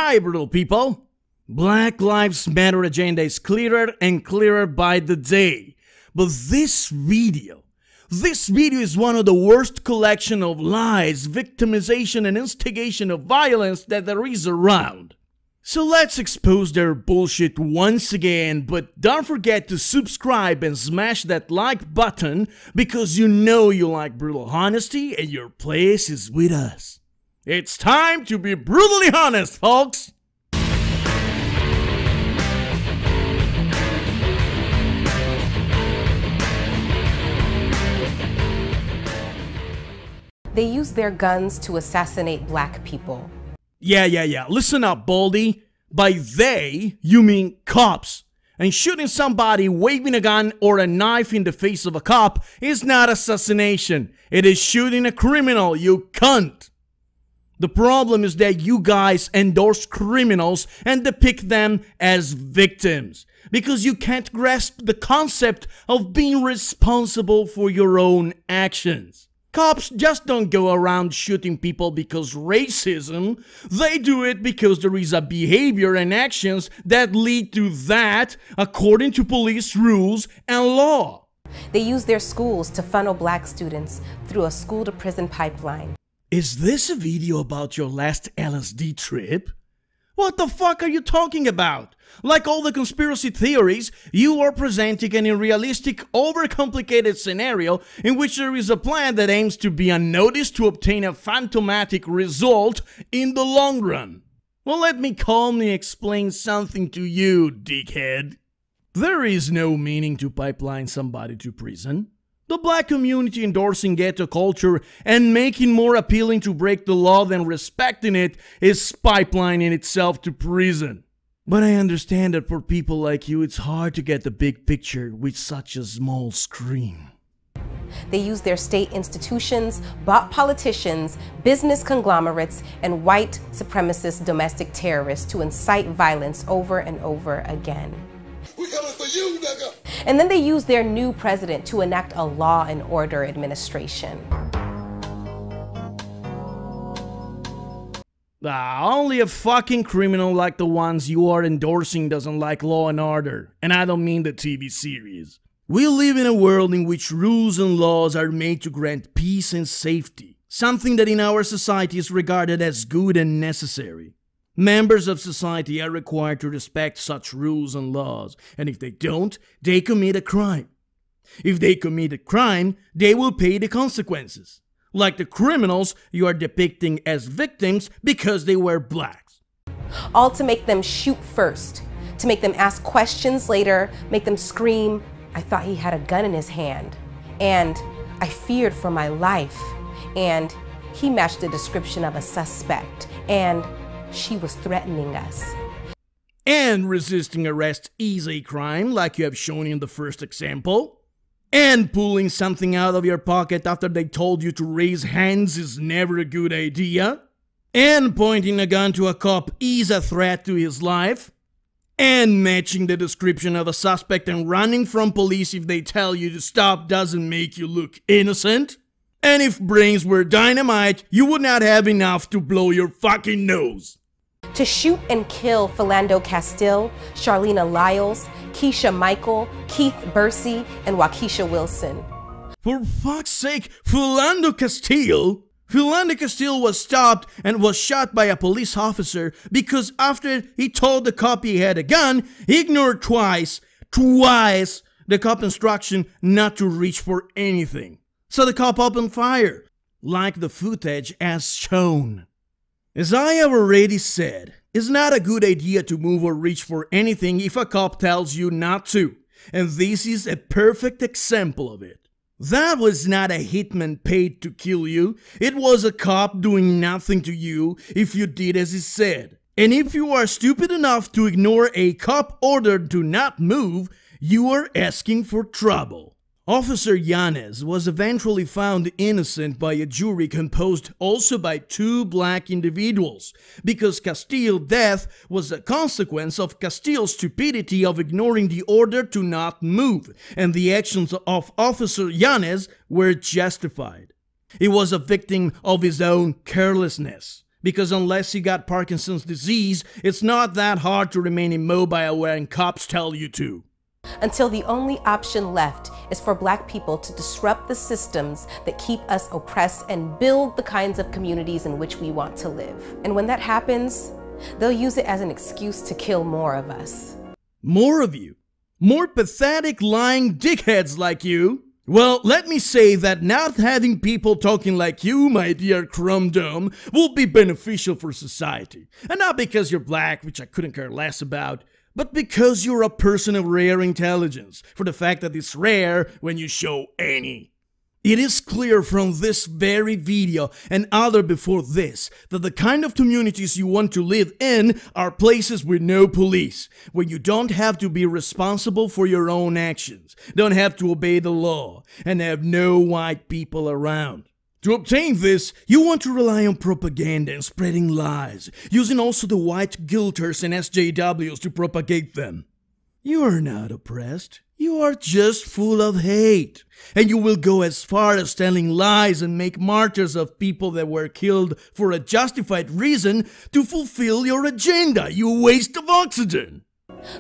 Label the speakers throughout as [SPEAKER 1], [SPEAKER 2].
[SPEAKER 1] Hi, brutal people! Black Lives Matter agenda is clearer and clearer by the day. But this video is one of the worst collection of lies, victimization, and instigation of violence that there is around. So let's expose their bullshit once again, but don't forget to subscribe and smash that like button because you know you like brutal honesty and your place is with us. It's time to be brutally honest, folks!
[SPEAKER 2] They use their guns to assassinate black people.
[SPEAKER 1] Yeah. Listen up, Baldy. By they, you mean cops. And shooting somebody waving a gun or a knife in the face of a cop is not assassination. It is shooting a criminal, you cunt. The problem is that you guys endorse criminals and depict them as victims because you can't grasp the concept of being responsible for your own actions. Cops just don't go around shooting people because racism. They do it because there is a behavior and actions that lead to that according to police rules and law.
[SPEAKER 2] They use their schools to funnel black students through a school-to-prison pipeline.
[SPEAKER 1] Is this a video about your last LSD trip? What the fuck are you talking about? Like all the conspiracy theories, you are presenting an unrealistic, overcomplicated scenario in which there is a plan that aims to be unnoticed to obtain a phantomatic result in the long run. Well, let me calmly explain something to you, dickhead. There is no meaning to pipeline somebody to prison. The black community endorsing ghetto culture and making more appealing to break the law than respecting it is pipelining itself to prison. But I understand that for people like you, it's hard to get the big picture with such a small screen.
[SPEAKER 2] They use their state institutions, bought politicians, business conglomerates, and white supremacist domestic terrorists to incite violence over and over again.
[SPEAKER 3] We coming for you, nigga!
[SPEAKER 2] And then they use their new president to enact a law and order administration.
[SPEAKER 1] Only a fucking criminal like the ones you are endorsing doesn't like Law and Order, and I don't mean the TV series. We live in a world in which rules and laws are made to grant peace and safety, something that in our society is regarded as good and necessary. Members of society are required to respect such rules and laws, and if they don't, they commit a crime. If they commit a crime, they will pay the consequences. Like the criminals you are depicting as victims because they were blacks.
[SPEAKER 2] All to make them shoot first, to make them ask questions later, make them scream, "I thought he had a gun in his hand," and "I feared for my life," and "he matched the description of a suspect," and "she was threatening us."
[SPEAKER 1] And resisting arrest is a crime, like you have shown in the first example. And pulling something out of your pocket after they told you to raise hands is never a good idea. And pointing a gun to a cop is a threat to his life. And matching the description of a suspect and running from police if they tell you to stop doesn't make you look innocent. And if brains were dynamite, you would not have enough to blow your fucking nose.
[SPEAKER 2] To shoot and kill Philando Castile, Charlena Lyles, Keisha Michael, Keith Bursey, and Waukesha Wilson.
[SPEAKER 1] For fuck's sake, Philando Castile? Philando Castile was stopped and was shot by a police officer because after he told the cop he had a gun, he ignored twice the cop instruction not to reach for anything. So the cop opened fire, like the footage as shown. As I have already said, it's not a good idea to move or reach for anything if a cop tells you not to, and this is a perfect example of it. That was not a hitman paid to kill you, it was a cop doing nothing to you if you did as he said. And if you are stupid enough to ignore a cop order to not move, you are asking for trouble. Officer Yanez was eventually found innocent by a jury composed also by 2 black individuals, because Castile's death was a consequence of Castile's stupidity of ignoring the order to not move, and the actions of Officer Yanez were justified. He was a victim of his own carelessness. Because unless you got Parkinson's disease, it's not that hard to remain immobile when cops tell you to.
[SPEAKER 2] Until the only option left is for Black people to disrupt the systems that keep us oppressed and build the kinds of communities in which we want to live. And when that happens, they'll use it as an excuse to kill more of us.
[SPEAKER 1] More of you? More pathetic, lying dickheads like you? Well, let me say that not having people talking like you, my dear Crumdom, will be beneficial for society. And not because you're Black, which I couldn't care less about, but because you're a person of rare intelligence, for the fact that it's rare when you show any. It is clear from this very video and other before this that the kind of communities you want to live in are places with no police, where you don't have to be responsible for your own actions, don't have to obey the law, and have no white people around. To obtain this, you want to rely on propaganda and spreading lies, using also the white guilters and SJWs to propagate them. You are not oppressed. You are just full of hate. And you will go as far as telling lies and make martyrs of people that were killed for a justified reason to fulfill your agenda, you waste of oxygen.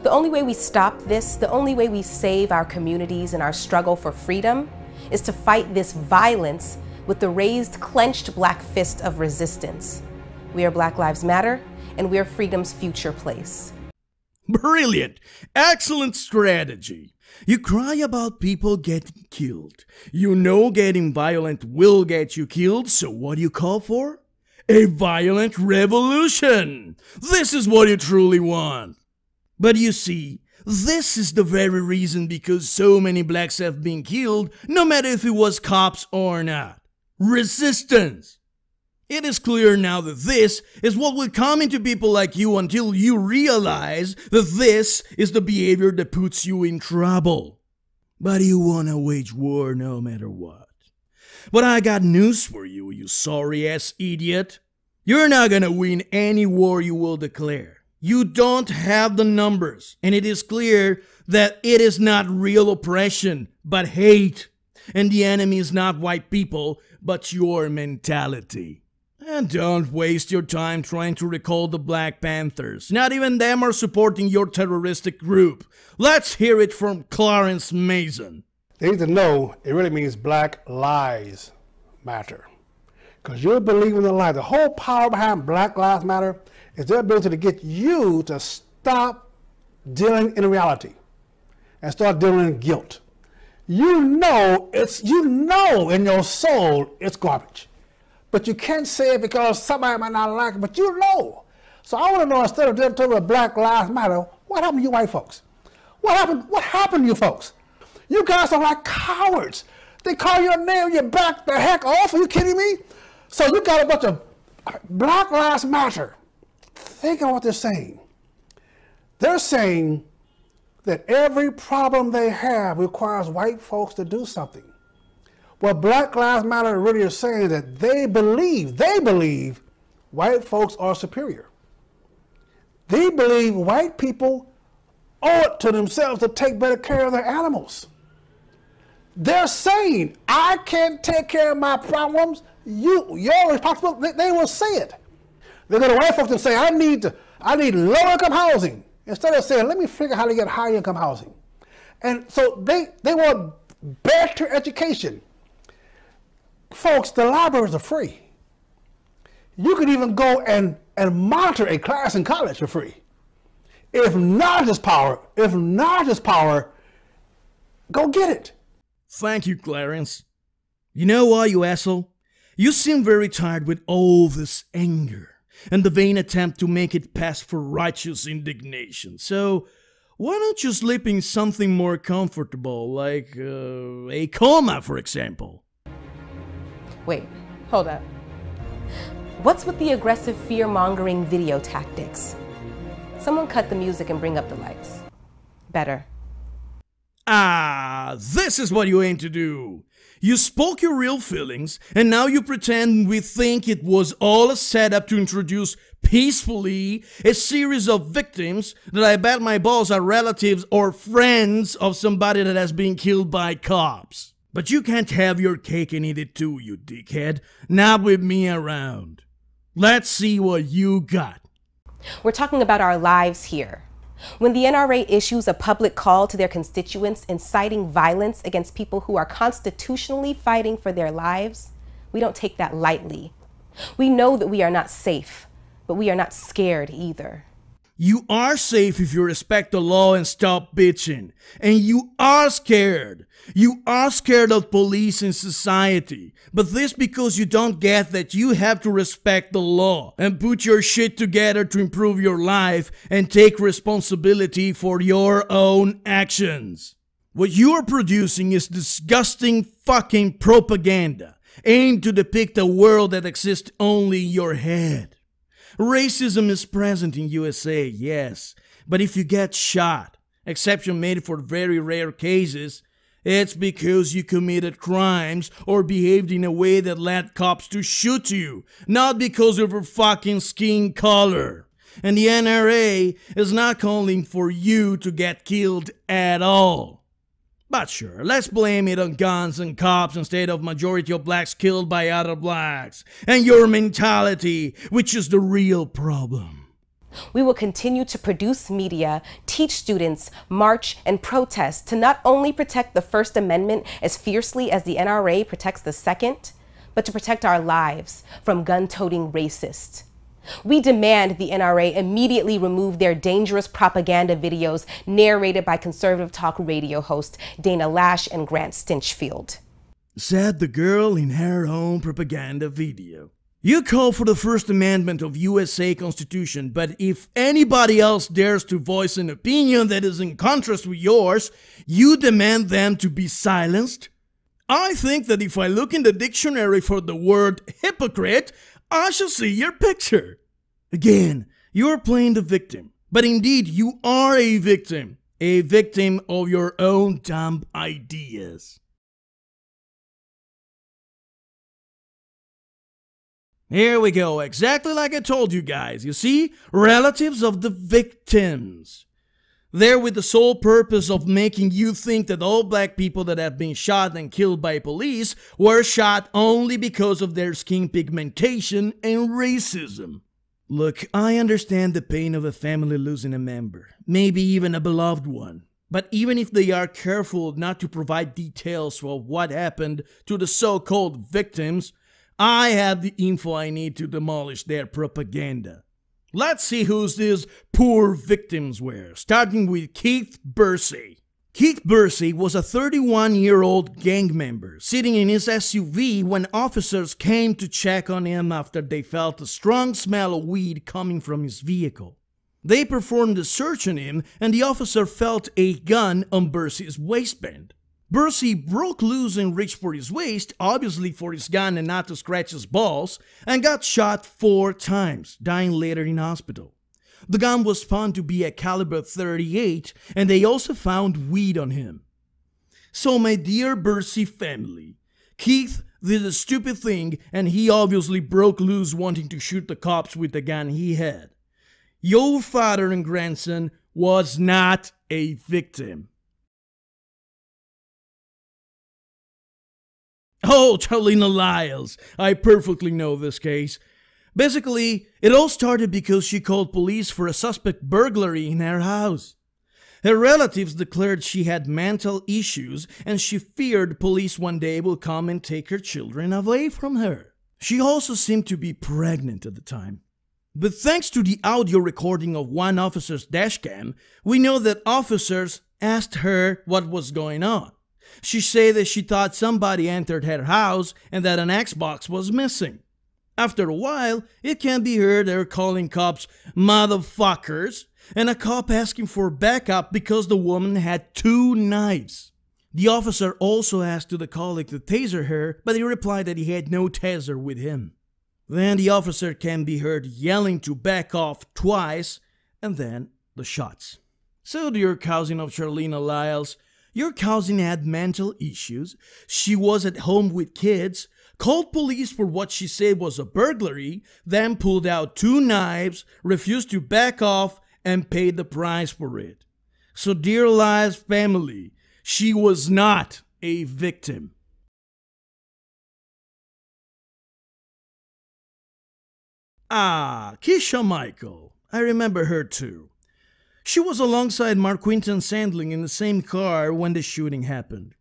[SPEAKER 2] The only way we stop this, the only way we save our communities and our struggle for freedom, is to fight this violence with the raised, clenched Black fist of resistance. We are Black Lives Matter, and we are freedom's future place.
[SPEAKER 1] Brilliant! Excellent strategy. You cry about people getting killed. You know getting violent will get you killed, so what do you call for? A violent revolution! This is what you truly want. But you see, this is the very reason because so many Blacks have been killed, no matter if it was cops or not. Resistance! It is clear now that this is what will come into people like you until you realize that this is the behavior that puts you in trouble. But you wanna wage war no matter what. But I got news for you, you sorry-ass idiot. You're not gonna win any war you will declare. You don't have the numbers, and it is clear that it is not real oppression, but hate. And the enemy is not white people, but your mentality. And don't waste your time trying to recall the Black Panthers. Not even them are supporting your terroristic group. Let's hear it from Clarence Mason.
[SPEAKER 4] They need to know it really means Black Lives Matter. Because you're believing the lie. The whole power behind Black Lives Matter is their ability to get you to stop dealing in reality and start dealing in guilt. You know in your soul it's garbage. But you can't say it because somebody might not like it, but you know. So I want to know, instead of them talking about Black Lives Matter, what happened to you white folks? What happened to you folks? You guys are like cowards. They call your name, you back the heck off. Are you kidding me? So you got a bunch of Black Lives Matter. Think of what they're saying. They're saying that every problem they have requires white folks to do something. What Black Lives Matter really is saying that they believe white folks are superior. They believe white people owe it to themselves to take better care of their animals. They're saying, I can't take care of my problems, you're responsible. They will say it. They go to white folks and say, I need low income housing, instead of saying, let me figure out how to get high income housing. And so they want better education. Folks, the libraries are free. You can even go and monitor a class in college for free. If knowledge is power, go get it.
[SPEAKER 1] Thank you, Clarence. You know what, you asshole? You seem very tired with all this anger and the vain attempt to make it pass for righteous indignation. So, why don't you sleep in something more comfortable, like a coma, for example?
[SPEAKER 2] Wait, hold up. What's with the aggressive fear-mongering video tactics? Someone cut the music and bring up the lights. Better.
[SPEAKER 1] Ah, this is what you aim to do. You spoke your real feelings, and now you pretend we think it was all a setup to introduce peacefully a series of victims that I bet my balls are relatives or friends of somebody that has been killed by cops. But you can't have your cake and eat it too, you dickhead. Not with me around. Let's see what you got.
[SPEAKER 2] We're talking about our lives here. When the NRA issues a public call to their constituents inciting violence against people who are constitutionally fighting for their lives, we don't take that lightly. We know that we are not safe, but we are not scared either.
[SPEAKER 1] You are safe if you respect the law and stop bitching. And you are scared. You are scared of police and society. But this because you don't get that you have to respect the law and put your shit together to improve your life and take responsibility for your own actions. What you are producing is disgusting fucking propaganda aimed to depict a world that exists only in your head. Racism is present in USA, yes, but if you get shot, exception made for very rare cases, it's because you committed crimes or behaved in a way that led cops to shoot you, not because of your fucking skin color. And the NRA is not calling for you to get killed at all. But sure, let's blame it on guns and cops instead of majority of blacks killed by other blacks, and your mentality, which is the real problem.
[SPEAKER 2] We will continue to produce media, teach students, march, and protest to not only protect the First Amendment as fiercely as the NRA protects the Second, but to protect our lives from gun-toting racists. We demand the NRA immediately remove their dangerous propaganda videos narrated by conservative talk radio hosts Dana Lash and Grant Stinchfield.
[SPEAKER 1] Said the girl in her own propaganda video. You call for the First Amendment of USA Constitution, but if anybody else dares to voice an opinion that is in contrast with yours, you demand them to be silenced? I think that if I look in the dictionary for the word hypocrite, I shall see your picture. Again, you're playing the victim, but indeed you are a victim of your own dumb ideas. Here we go, exactly like I told you guys. You see, relatives of the victims. They're with the sole purpose of making you think that all black people that have been shot and killed by police were shot only because of their skin pigmentation and racism. Look, I understand the pain of a family losing a member, maybe even a beloved one. But even if they are careful not to provide details of what happened to the so-called victims, I have the info I need to demolish their propaganda. Let's see who these poor victims were, starting with Keith Bursey. Keith Bursey was a 31-year-old gang member sitting in his SUV when officers came to check on him after they felt a strong smell of weed coming from his vehicle. They performed a search on him and the officer felt a gun on Bursey's waistband. Bursey broke loose and reached for his waist, obviously for his gun and not to scratch his balls, and got shot 4 times, dying later in hospital. The gun was found to be a caliber .38, and they also found weed on him. So my dear Bursey family, Keith did a stupid thing and he obviously broke loose wanting to shoot the cops with the gun he had. Your father and grandson was not a victim. Oh, Charlena Lyles, I perfectly know this case. Basically, it all started because she called police for a suspect burglary in her house. Her relatives declared she had mental issues and she feared police one day will come and take her children away from her. She also seemed to be pregnant at the time. But thanks to the audio recording of one officer's dashcam, we know that officers asked her what was going on. She said that she thought somebody entered her house and that an Xbox was missing. After a while, it can be heard her calling cops motherfuckers and a cop asking for backup because the woman had 2 knives. The officer also asked the colleague to taser her, but he replied that he had no taser with him. Then the officer can be heard yelling to back off twice, and then the shots. So dear cousin of Charlena Lyles, your cousin had mental issues, she was at home with kids, called police for what she said was a burglary, then pulled out 2 knives, refused to back off, and paid the price for it. So dear Lyles family, she was not a victim. Keisha Michael. I remember her too. She was alongside Marquinton Sandling in the same car when the shooting happened.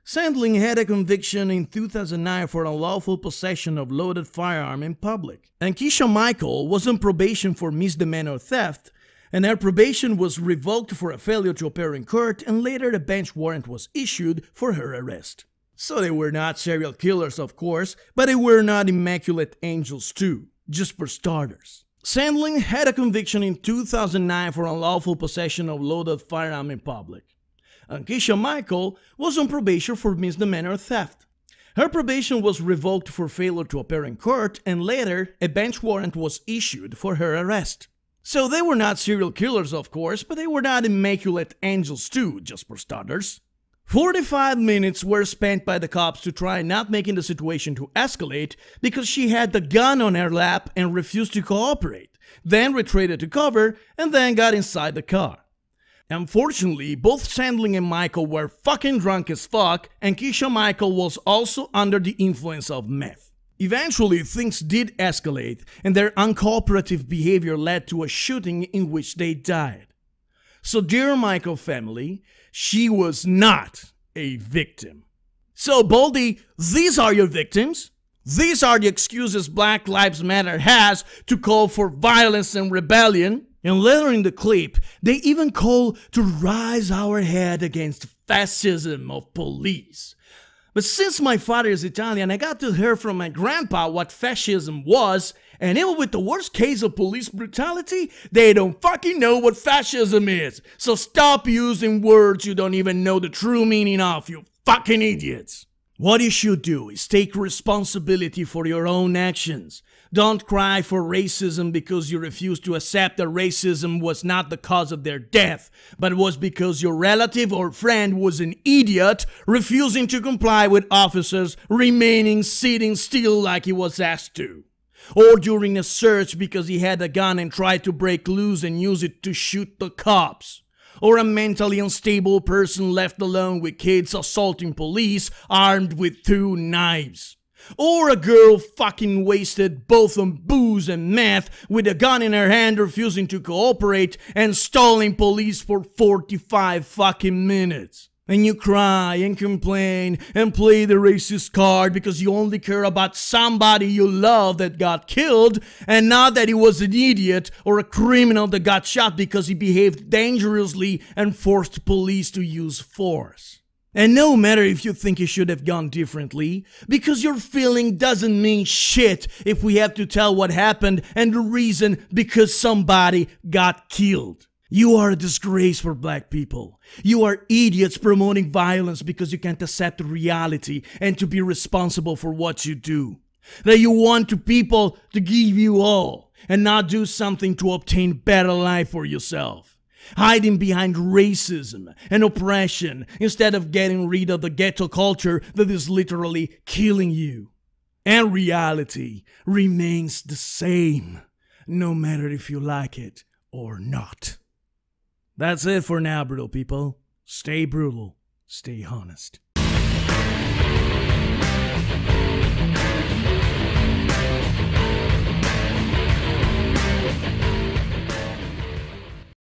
[SPEAKER 1] Sandling had a conviction in 2009 for unlawful possession of loaded firearm in public. And Keisha Michael was on probation for misdemeanor theft, and her probation was revoked for a failure to appear in court, and later a bench warrant was issued for her arrest. So they were not serial killers, of course, but they were not immaculate angels too, just for starters. Sandling had a conviction in 2009 for unlawful possession of loaded firearm in public. And Keisha Michael was on probation for misdemeanor theft. Her probation was revoked for failure to appear in court, and later a bench warrant was issued for her arrest. So they were not serial killers, of course, but they were not immaculate angels too, just for starters. 45 minutes were spent by the cops to try not making the situation to escalate because she had the gun on her lap and refused to cooperate, then retreated to cover, and then got inside the car. Unfortunately, both Sandling and Michael were fucking drunk as fuck, and Keisha Michael was also under the influence of meth. Eventually, things did escalate, and their uncooperative behavior led to a shooting in which they died. So, dear Michael family, she was not a victim. So, Baldy, these are your victims. These are the excuses Black Lives Matter has to call for violence and rebellion. And later in the clip, they even call to rise our head against fascism of police. But since my father is Italian, I got to hear from my grandpa what fascism was, and even with the worst case of police brutality, they don't fucking know what fascism is. So stop using words you don't even know the true meaning of, you fucking idiots. What you should do is take responsibility for your own actions. Don't cry for racism because you refuse to accept that racism was not the cause of their death, but was because your relative or friend was an idiot, refusing to comply with officers, remaining sitting still like he was asked to. Or during a search because he had a gun and tried to break loose and use it to shoot the cops. Or a mentally unstable person left alone with kids assaulting police armed with 2 knives. Or a girl fucking wasted both on booze and meth with a gun in her hand refusing to cooperate and stalling police for 45 fucking minutes. And you cry and complain and play the racist card because you only care about somebody you love that got killed and not that he was an idiot or a criminal that got shot because he behaved dangerously and forced police to use force. And no matter if you think it should have gone differently, because your feeling doesn't mean shit if we have to tell what happened and the reason because somebody got killed. You are a disgrace for black people. You are idiots promoting violence because you can't accept reality and to be responsible for what you do. That you want to people to give you all and not do something to obtain better life for yourself. Hiding behind racism and oppression instead of getting rid of the ghetto culture that is literally killing you. And reality remains the same, no matter if you like it or not. That's it for now, brutal people. Stay brutal, stay honest.